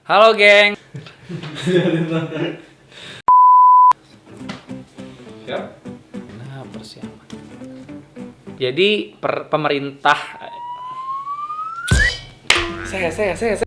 Halo geng. Siap? Nah, persiapan. Jadi pemerintah saya.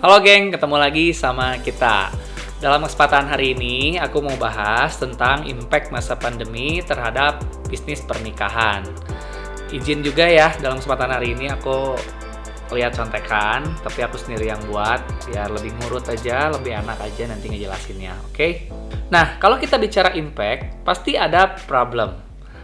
Halo geng, ketemu lagi sama kita. Dalam kesempatan hari ini, aku mau bahas tentang impact masa pandemi terhadap bisnis pernikahan. Izin juga ya, dalam kesempatan hari ini aku lihat contekan, tapi aku sendiri yang buat, biar lebih ngurut aja, lebih enak aja nanti ngejelasinnya, oke? Nah, kalau kita bicara impact, pasti ada problem.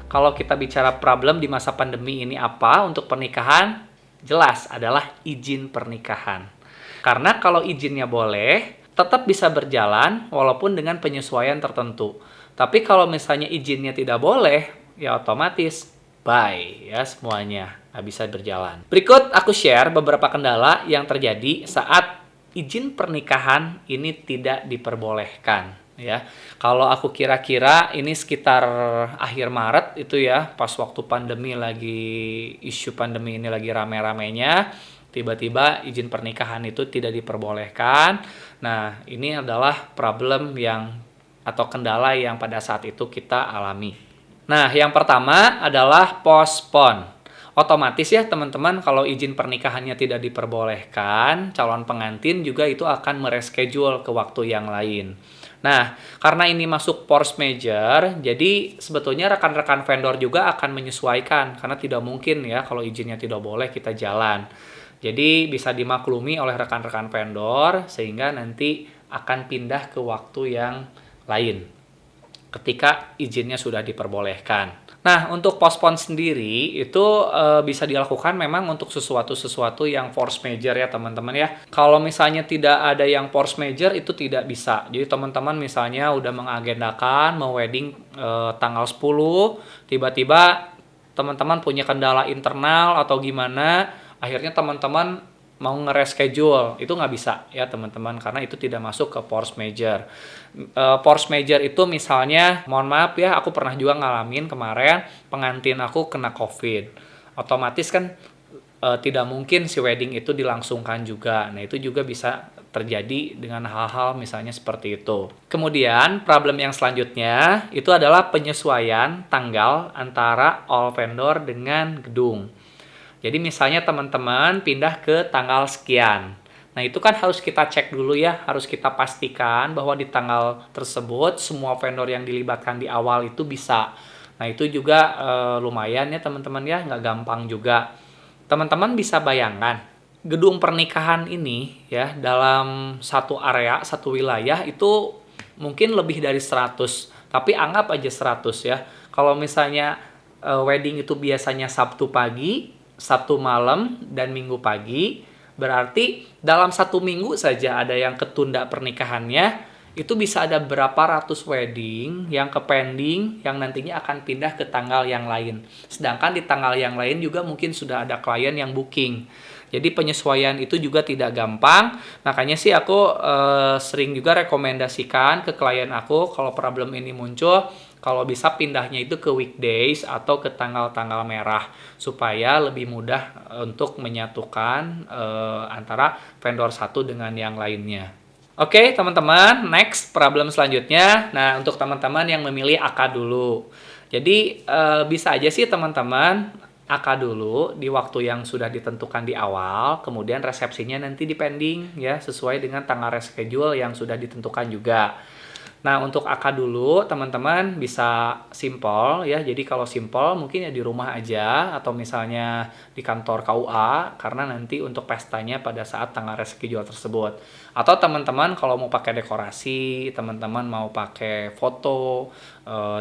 Kalau kita bicara problem di masa pandemi ini apa untuk pernikahan? Jelas adalah izin pernikahan. Karena kalau izinnya boleh, tetap bisa berjalan walaupun dengan penyesuaian tertentu. Tapi kalau misalnya izinnya tidak boleh, ya otomatis bye ya semuanya, nggak bisa berjalan. Berikut aku share beberapa kendala yang terjadi saat izin pernikahan ini tidak diperbolehkan. Ya, kalau aku kira-kira ini sekitar akhir Maret itu ya, pas waktu pandemi lagi, isu pandemi ini lagi rame-ramenya, tiba-tiba izin pernikahan itu tidak diperbolehkan. Nah, ini adalah problem yang atau kendala yang pada saat itu kita alami. Nah, yang pertama adalah postpone. Otomatis ya teman-teman, kalau izin pernikahannya tidak diperbolehkan, calon pengantin juga itu akan mereschedule ke waktu yang lain. Nah, karena ini masuk force major, jadi sebetulnya rekan-rekan vendor juga akan menyesuaikan, karena tidak mungkin ya kalau izinnya tidak boleh kita jalan. Jadi bisa dimaklumi oleh rekan-rekan vendor sehingga nanti akan pindah ke waktu yang lain ketika izinnya sudah diperbolehkan. Nah, untuk postpone sendiri itu bisa dilakukan memang untuk sesuatu yang force major ya teman-teman ya. Kalau misalnya tidak ada yang force major itu tidak bisa. Jadi teman-teman misalnya udah mengagendakan mau wedding tanggal 10, tiba-tiba teman-teman punya kendala internal atau gimana, akhirnya teman-teman mau nge-reschedule, itu nggak bisa ya teman-teman, karena itu tidak masuk ke force major. Force major itu misalnya, mohon maaf ya, aku pernah juga ngalamin kemarin, pengantin aku kena COVID. Otomatis kan tidak mungkin si wedding itu dilangsungkan juga. Nah, itu juga bisa terjadi dengan hal-hal misalnya seperti itu. Kemudian, problem yang selanjutnya itu adalah penyesuaian tanggal antara all vendor dengan gedung. Jadi misalnya teman-teman pindah ke tanggal sekian. Nah, itu kan harus kita cek dulu ya, harus kita pastikan bahwa di tanggal tersebut semua vendor yang dilibatkan di awal itu bisa. Nah, itu juga lumayan ya teman-teman ya, nggak gampang juga. Teman-teman bisa bayangkan, gedung pernikahan ini ya, dalam satu area, satu wilayah itu mungkin lebih dari 100. Tapi anggap aja 100 ya. Kalau misalnya wedding itu biasanya Sabtu pagi, Sabtu malam, dan Minggu pagi, berarti dalam 1 minggu saja ada yang ketunda pernikahannya, itu bisa ada berapa ratus wedding yang pending yang nantinya akan pindah ke tanggal yang lain. Sedangkan di tanggal yang lain juga mungkin sudah ada klien yang booking. Jadi penyesuaian itu juga tidak gampang. Makanya sih aku sering juga rekomendasikan ke klien aku kalau problem ini muncul, kalau bisa pindahnya itu ke weekdays atau ke tanggal-tanggal merah supaya lebih mudah untuk menyatukan antara vendor satu dengan yang lainnya. Oke, teman-teman, next problem selanjutnya. Nah, untuk teman-teman yang memilih AK dulu. Jadi bisa aja sih teman-teman AK dulu di waktu yang sudah ditentukan di awal, kemudian resepsinya nanti dipending ya sesuai dengan tanggal reschedule yang sudah ditentukan juga. Nah, untuk akad dulu teman-teman bisa simple ya. Jadi kalau simple mungkin ya di rumah aja atau misalnya di kantor KUA karena nanti untuk pestanya pada saat tanggal reseki jual tersebut. Atau teman-teman kalau mau pakai dekorasi, teman-teman mau pakai foto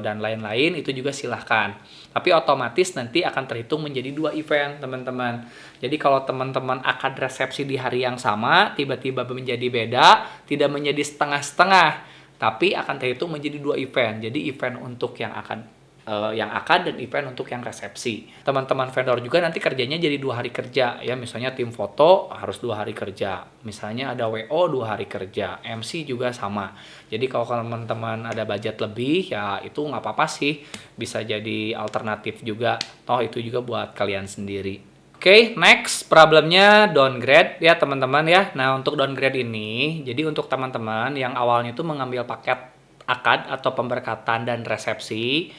dan lain-lain itu juga silahkan. Tapi otomatis nanti akan terhitung menjadi 2 event teman-teman. Jadi kalau teman-teman akad resepsi di hari yang sama tiba-tiba menjadi beda, tidak menjadi setengah-setengah tapi akan terhitung menjadi 2 event. Jadi event untuk yang akad dan event untuk yang resepsi. Teman-teman vendor juga nanti kerjanya jadi 2 hari kerja ya. Misalnya tim foto harus 2 hari kerja. Misalnya ada WO 2 hari kerja. MC juga sama. Jadi kalau teman-teman ada budget lebih ya itu nggak apa-apa sih. Bisa jadi alternatif juga. Toh itu juga buat kalian sendiri. Oke, next problemnya downgrade ya teman-teman ya. Nah untuk downgrade ini, jadi untuk teman-teman yang awalnya itu mengambil paket akad atau pemberkatan dan resepsi.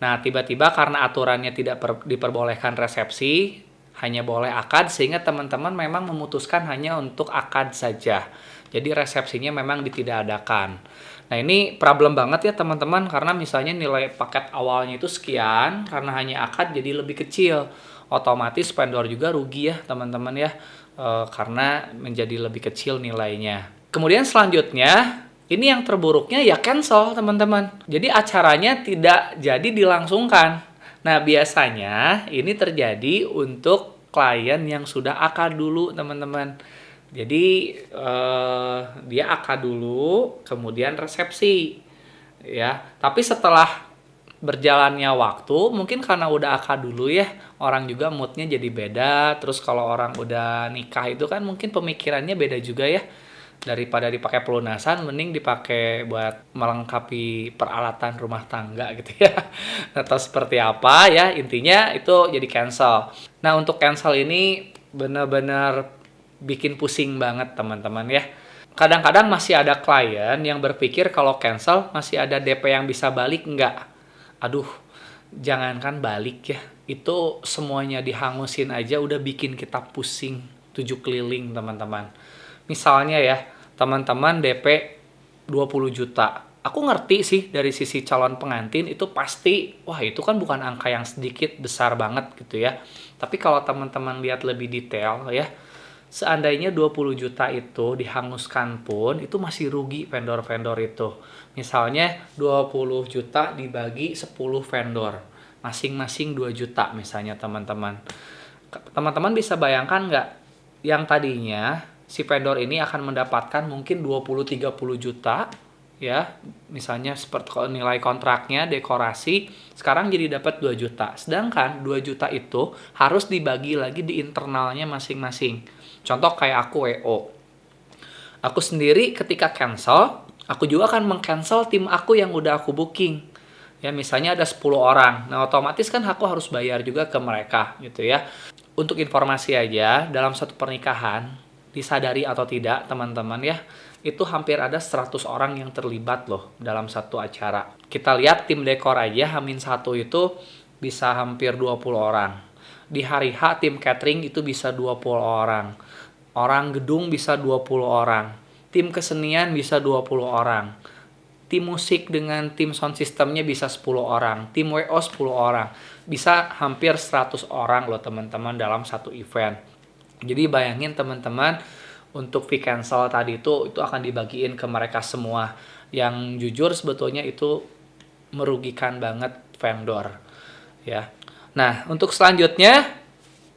Nah tiba-tiba karena aturannya tidak diperbolehkan resepsi, hanya boleh akad sehingga teman-teman memang memutuskan hanya untuk akad saja. Jadi resepsinya memang ditidakadakan. Nah ini problem banget ya teman-teman karena misalnya nilai paket awalnya itu sekian, karena hanya akad jadi lebih kecil. Otomatis vendor juga rugi ya teman-teman ya karena menjadi lebih kecil nilainya. Kemudian selanjutnya ini yang terburuknya ya cancel teman-teman. Jadi acaranya tidak jadi dilangsungkan. Nah biasanya ini terjadi untuk klien yang sudah akad dulu teman-teman. Jadi dia akad dulu kemudian resepsi ya. Tapi setelah berjalannya waktu mungkin karena udah akad dulu ya orang juga moodnya jadi beda. Terus kalau orang udah nikah itu kan mungkin pemikirannya beda juga ya, daripada dipakai pelunasan mending dipakai buat melengkapi peralatan rumah tangga gitu ya atau seperti apa ya, intinya itu jadi cancel. Nah untuk cancel ini benar-benar bikin pusing banget teman-teman ya. Kadang-kadang masih ada klien yang berpikir kalau cancel masih ada DP yang bisa balik. Enggak. Aduh, jangankan balik ya, itu semuanya dihangusin aja udah bikin kita pusing 7 keliling teman-teman. Misalnya ya, teman-teman DP 20 juta. Aku ngerti sih dari sisi calon pengantin itu pasti, wah itu kan bukan angka yang sedikit, besar banget gitu ya. Tapi kalau teman-teman lihat lebih detail ya, seandainya 20 juta itu dihanguskan pun itu masih rugi vendor-vendor itu. Misalnya 20 juta dibagi 10 vendor, masing-masing 2 juta misalnya teman-teman. Teman-teman bisa bayangkan nggak, yang tadinya si vendor ini akan mendapatkan mungkin 20-30 juta ya, misalnya seperti nilai kontraknya, dekorasi, sekarang jadi dapat 2 juta. Sedangkan 2 juta itu harus dibagi lagi di internalnya masing-masing. Contoh kayak aku WO. Aku sendiri ketika cancel, aku juga akan meng-cancel tim aku yang udah aku booking. Ya misalnya ada 10 orang. Nah otomatis kan aku harus bayar juga ke mereka gitu ya. Untuk informasi aja, dalam satu pernikahan, disadari atau tidak teman-teman ya, itu hampir ada 100 orang yang terlibat loh dalam satu acara. Kita lihat tim dekor aja H-1 itu bisa hampir 20 orang. Di hari H tim catering itu bisa 20 orang. Orang gedung bisa 20 orang. Tim kesenian bisa 20 orang. Tim musik dengan tim sound systemnya bisa 10 orang. Tim WO 10 orang. Bisa hampir 100 orang loh teman-teman dalam satu event. Jadi bayangin teman-teman, untuk fee cancel tadi itu akan dibagiin ke mereka semua. Yang jujur sebetulnya itu merugikan banget vendor ya. Nah untuk selanjutnya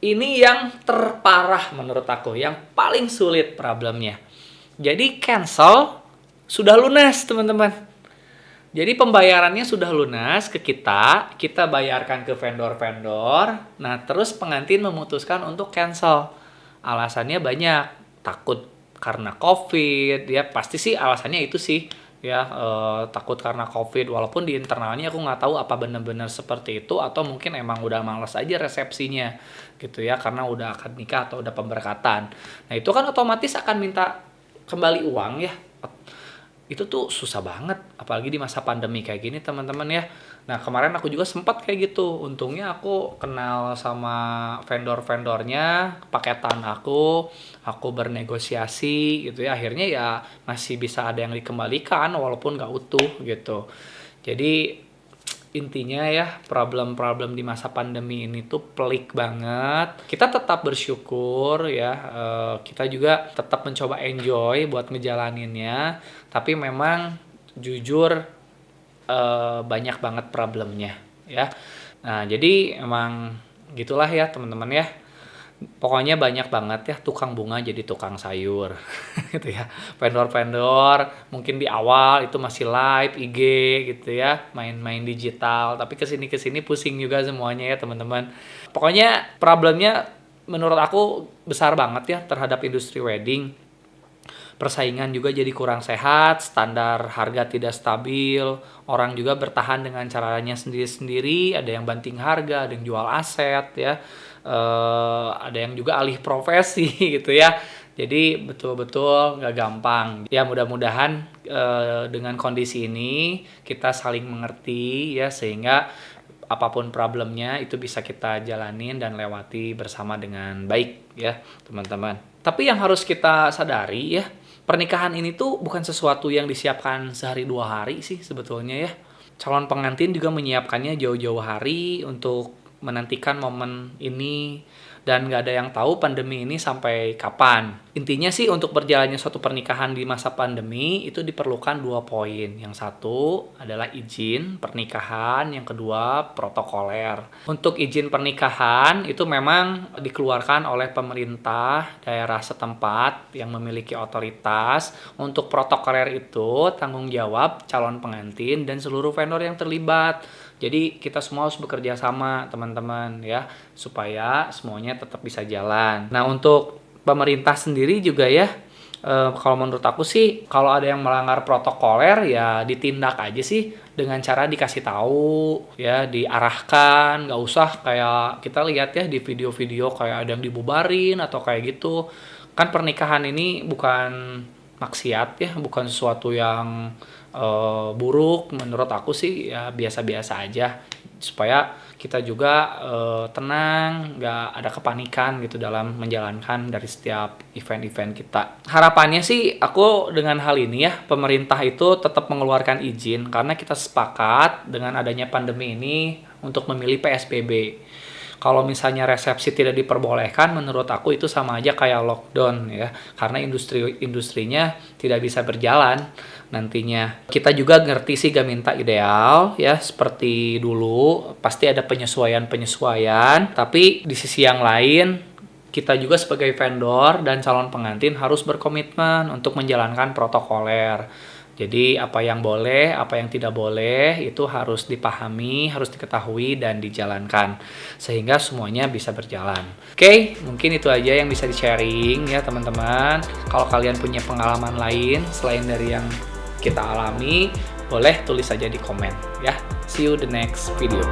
ini yang terparah menurut aku, yang paling sulit problemnya. Jadi cancel sudah lunas teman-teman. Jadi pembayarannya sudah lunas ke kita bayarkan ke vendor-vendor. Nah terus pengantin memutuskan untuk cancel. Alasannya banyak, takut karena COVID, ya pasti sih alasannya itu sih. Ya takut karena COVID, walaupun di internalnya aku nggak tahu apa benar-benar seperti itu atau mungkin emang udah malas aja resepsinya gitu ya karena udah akad nikah atau udah pemberkatan. Nah itu kan otomatis akan minta kembali uang ya. itu tuh susah banget, apalagi di masa pandemi kayak gini teman-teman ya. Nah kemarin aku juga sempat kayak gitu, untungnya aku kenal sama vendor-vendornya, paketan aku bernegosiasi gitu ya, akhirnya ya masih bisa ada yang dikembalikan walaupun nggak utuh gitu. Jadi intinya ya, problem-problem di masa pandemi ini tuh pelik banget. Kita tetap bersyukur ya, kita juga tetap mencoba enjoy buat ngejalaninnya. Tapi memang jujur banyak banget problemnya ya. Nah jadi emang gitulah ya teman-teman ya. Pokoknya banyak banget ya tukang bunga jadi tukang sayur gitu ya. Vendor-vendor mungkin di awal itu masih live IG gitu ya, main-main digital, tapi kesini pusing juga semuanya ya teman-teman. Pokoknya problemnya menurut aku besar banget ya terhadap industri wedding. Persaingan juga jadi kurang sehat, standar harga tidak stabil, orang juga bertahan dengan caranya sendiri-sendiri, ada yang banting harga, ada yang jual aset ya, ada yang juga alih profesi gitu ya. Jadi betul-betul nggak gampang. Ya mudah-mudahan dengan kondisi ini kita saling mengerti ya, sehingga apapun problemnya itu bisa kita jalanin dan lewati bersama dengan baik ya teman-teman. Tapi yang harus kita sadari ya, pernikahan ini tuh bukan sesuatu yang disiapkan sehari 2 hari sih sebetulnya ya. Calon pengantin juga menyiapkannya jauh-jauh hari untuk menantikan momen ini, dan nggak ada yang tahu pandemi ini sampai kapan. Intinya sih untuk berjalannya suatu pernikahan di masa pandemi itu diperlukan 2 poin. Yang satu adalah izin pernikahan, yang kedua protokoler. Untuk izin pernikahan itu memang dikeluarkan oleh pemerintah daerah setempat yang memiliki otoritas. Untuk protokoler itu tanggung jawab calon pengantin dan seluruh vendor yang terlibat. Jadi kita semua harus bekerja sama teman-teman ya, supaya semuanya tetap bisa jalan. Nah untuk pemerintah sendiri juga ya, kalau menurut aku sih kalau ada yang melanggar protokoler ya ditindak aja sih dengan cara dikasih tahu ya, diarahkan. Nggak usah kayak kita lihat ya di video-video kayak ada yang dibubarin atau kayak gitu. Kan pernikahan ini bukan maksiat ya, bukan sesuatu yang buruk. Menurut aku sih ya biasa-biasa aja, supaya kita juga tenang, nggak ada kepanikan gitu dalam menjalankan dari setiap event-event kita. Harapannya sih aku dengan hal ini ya, pemerintah itu tetap mengeluarkan izin karena kita sepakat dengan adanya pandemi ini untuk memilih PSBB. Kalau misalnya resepsi tidak diperbolehkan, menurut aku itu sama aja kayak lockdown ya, karena industrinya tidak bisa berjalan nantinya. Kita juga ngerti sih gak minta ideal ya, seperti dulu pasti ada penyesuaian, tapi di sisi yang lain kita juga sebagai vendor dan calon pengantin harus berkomitmen untuk menjalankan protokoler. Jadi apa yang boleh, apa yang tidak boleh itu harus dipahami, harus diketahui dan dijalankan sehingga semuanya bisa berjalan. Oke, mungkin itu aja yang bisa di-sharing ya teman-teman. Kalau kalian punya pengalaman lain selain dari yang kita alami, boleh tulis saja di komen ya. See you the next video.